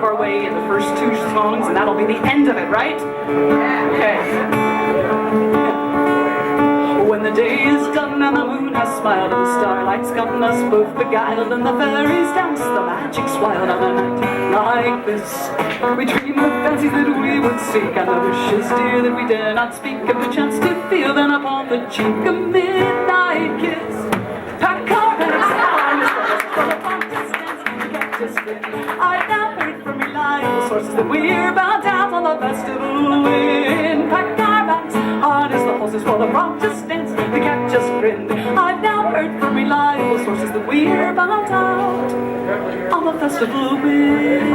our way in the first two songs, and that'll be the end of it, right? Okay. When the day is done and the moon has smiled and the starlight's gotten us both beguiled and the fairies dance the magic's wild on a night like this, we dream of fancies that we would seek and the wishes dear that we dare not speak, and the chance to feel then upon the cheek a midnight kiss. Pack our bags, I've now heard from reliable sources that we're bound out on the festival wind. Pack our bags, hard as the horses for the Protestants, the cat just grinned. I've now heard from reliable sources that we're bound out on the festival wind.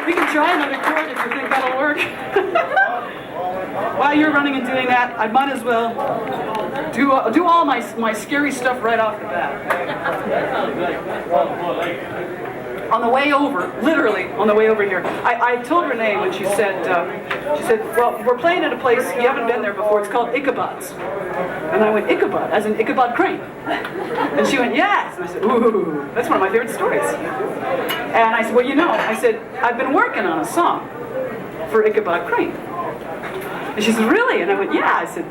We can try another chord if you think that'll work. While you're running and doing that, I might as well do all my scary stuff right off the bat. On the way over, literally on the way over here, I told Renee when she said, well, we're playing at a place, you haven't been there before, it's called Ichabod's. And I went, Ichabod, as in Ichabod Crane. And she went, yes. And I said, ooh, that's one of my favorite stories. And I said, well, you know, I said, I've been working on a song for Ichabod Crane. And she said, really? And I went, yeah. I said,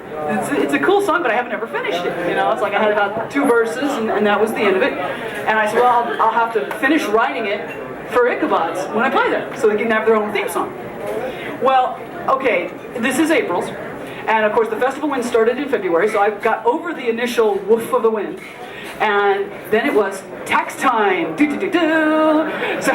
it's a cool song, but I haven't ever finished it. You know, it's like I had about 2 verses, and that was the end of it. And I said, well, I'll have to finish writing it for Ichabod's when I play them, so they can have their own theme song. Well, okay, this is April's. And of course, the festival wind started in February, so I got over the initial woof of the wind. And then it was tax time. Do, do, do, do. So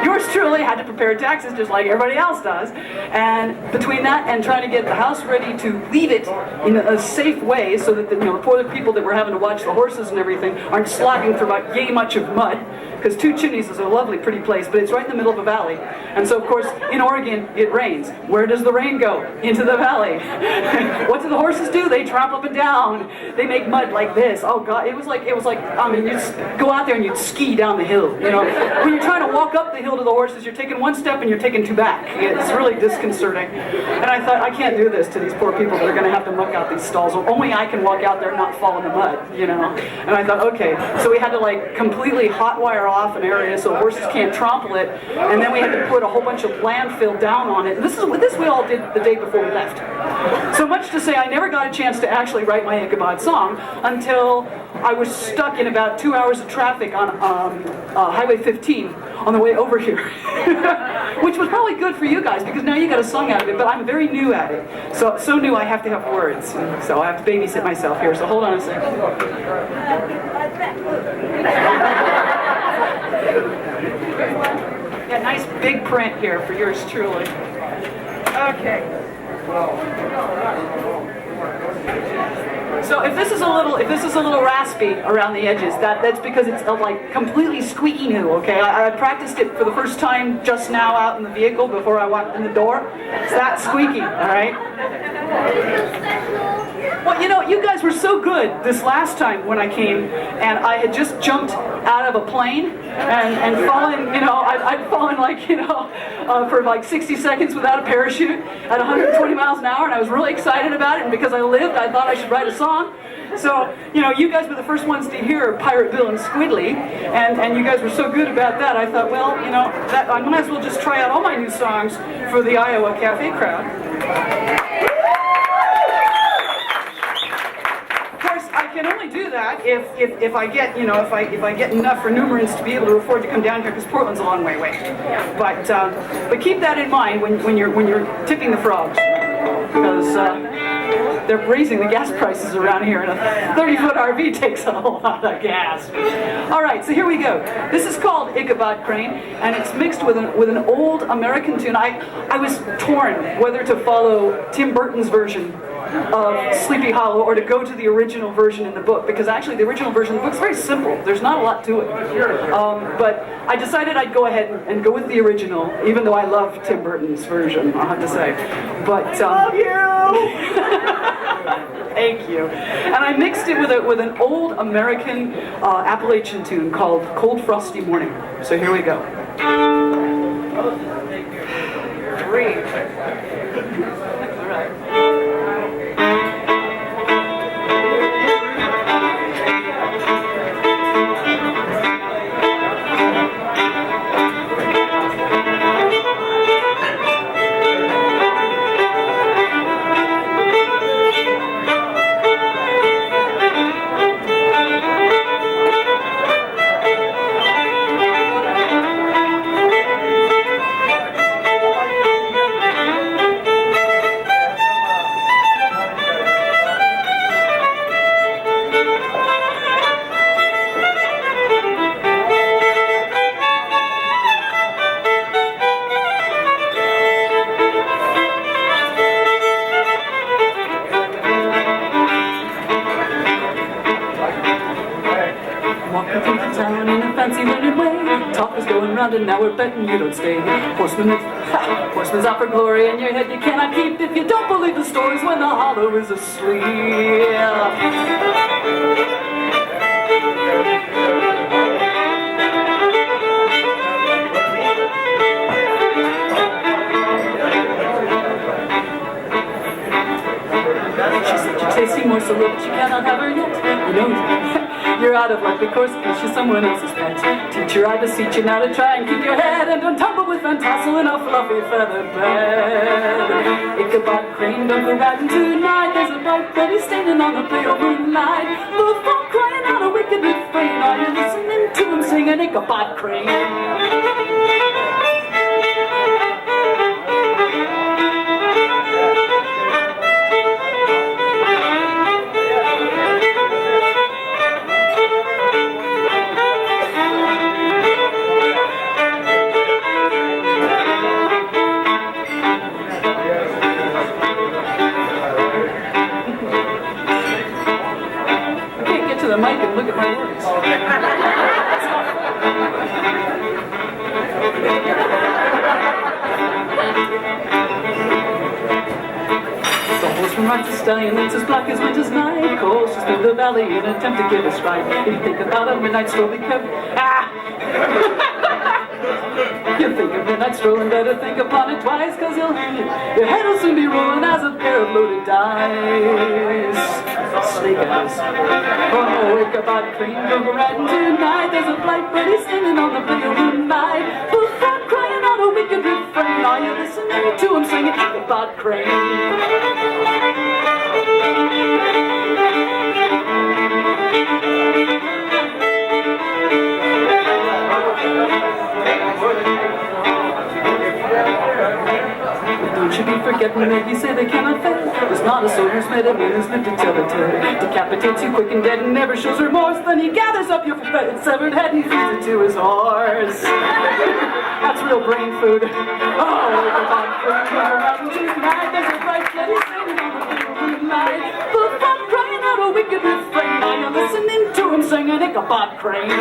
yours truly had to prepare taxes just like everybody else does. And between that and trying to get the house ready to leave it in a safe way so that the poor people that were having to watch the horses and everything aren't slogging through about yay much of mud. Because Two Chimneys is a lovely, pretty place, but it's right in the middle of a valley. And so, of course, in Oregon, it rains. Where does the rain go? Into the valley. What do the horses do? They tramp up and down. They make mud like this. Oh, God, it was like, I mean, you'd go out there and you'd ski down the hill, you know. When you're trying to walk up the hill to the horses, you're taking 1 step and you're taking 2 back. It's really disconcerting. And I thought, I can't do this to these poor people that are going to have to muck out these stalls. Only I can walk out there and not fall in the mud, you know. And I thought, okay. So we had to, like, completely hot wire off an area so horses can't trample it. And then we had to put a whole bunch of landfill down on it. And this we all did the day before we left. So much to say, I never got a chance to actually write my Ichabod song until I was stuck in about 2 hours of traffic on Highway 15 on the way over here. Which was probably good for you guys because now you got a song out of it, but I'm very new at it. So new I have to have words. So I have to babysit myself here. So hold on a second. Yeah, nice big print here for yours truly. Okay. So if this is a little raspy around the edges, that's because it's like completely squeaky new, okay? I practiced it for the first time just now out in the vehicle before I walked in the door. It's that squeaky, all right? Well, you know, you guys were so good this last time when I came, and I had just jumped out of a plane and fallen, you know, I'd fallen like, you know, for like 60 seconds without a parachute at 120 miles an hour, and I was really excited about it, and because I lived, I thought I should write a song. So, you know, you guys were the first ones to hear Pirate Bill and Squidly, and you guys were so good about that, I thought, well, you know, that I might as well just try out all my new songs for the Iowa Cafe crowd. I can only do that if I get, you know, if I get enough remunerants to be able to afford to come down here, because Portland's a long way away. But keep that in mind when you're tipping the frogs, because they're raising the gas prices around here, and a 30-foot RV takes a whole lot of gas. All right, so here we go. This is called Ichabod Crane, and it's mixed with an old American tune. I was torn whether to follow Tim Burton's version of Sleepy Hollow or to go to the original version in the book, because actually the original version of the book is very simple. There's not a lot to it. But I decided I'd go ahead and go with the original, even though I love Tim Burton's version, I'll have to say. But love you! Thank you. And I mixed it with an old American Appalachian tune called Cold Frosty Morning. So here we go. 3. All right. is going round and now we're betting you don't stay. Horseman's out for glory in your head you cannot keep if you don't believe the stories when the hollow is asleep. Tasting more so low, but you cannot have her yet. You know, you're out of luck because she's someone else's pet. Teacher, I beseech you now to try and keep your head and don't tumble with Van Tassel in a fluffy feather bed. Ichabod Crane, don't go riding tonight. There's a bright Betty standing on the pale moonlight. The folk crying out a wicked refrain. Are you listening to him singing Ichabod Crane? The mic and look at my words. The horseman rides the stallion, that's as black as winter's night. Coals just through the valley in an attempt to get us right. If you think about a midnight stroll, be careful. You think of midnight stroll and better think upon it twice, cause your head will soon be rolling as a pair of loaded dice. Snake eyes. Oh, Ichabod Crane, don't go riding tonight. There's a bright Betty standing on the pale moonlight. Who's that crying out a wicked refrain? Are you listening to him singing Ichabod Crane? Don't you be forgetting that you say they cannot fail. There's not a soldier's met a man who's lived to tell a tale. Decapitates you quick and dead and never shows remorse. Then he gathers up your severed head and feeds it to his horse. That's real brain food. Oh, Ichabod Crane, go around tonight. There's a bright Betty standing on the field moonlight. The fun crying out a wicked refrain. Are you listening to him singing Ichabod Crane?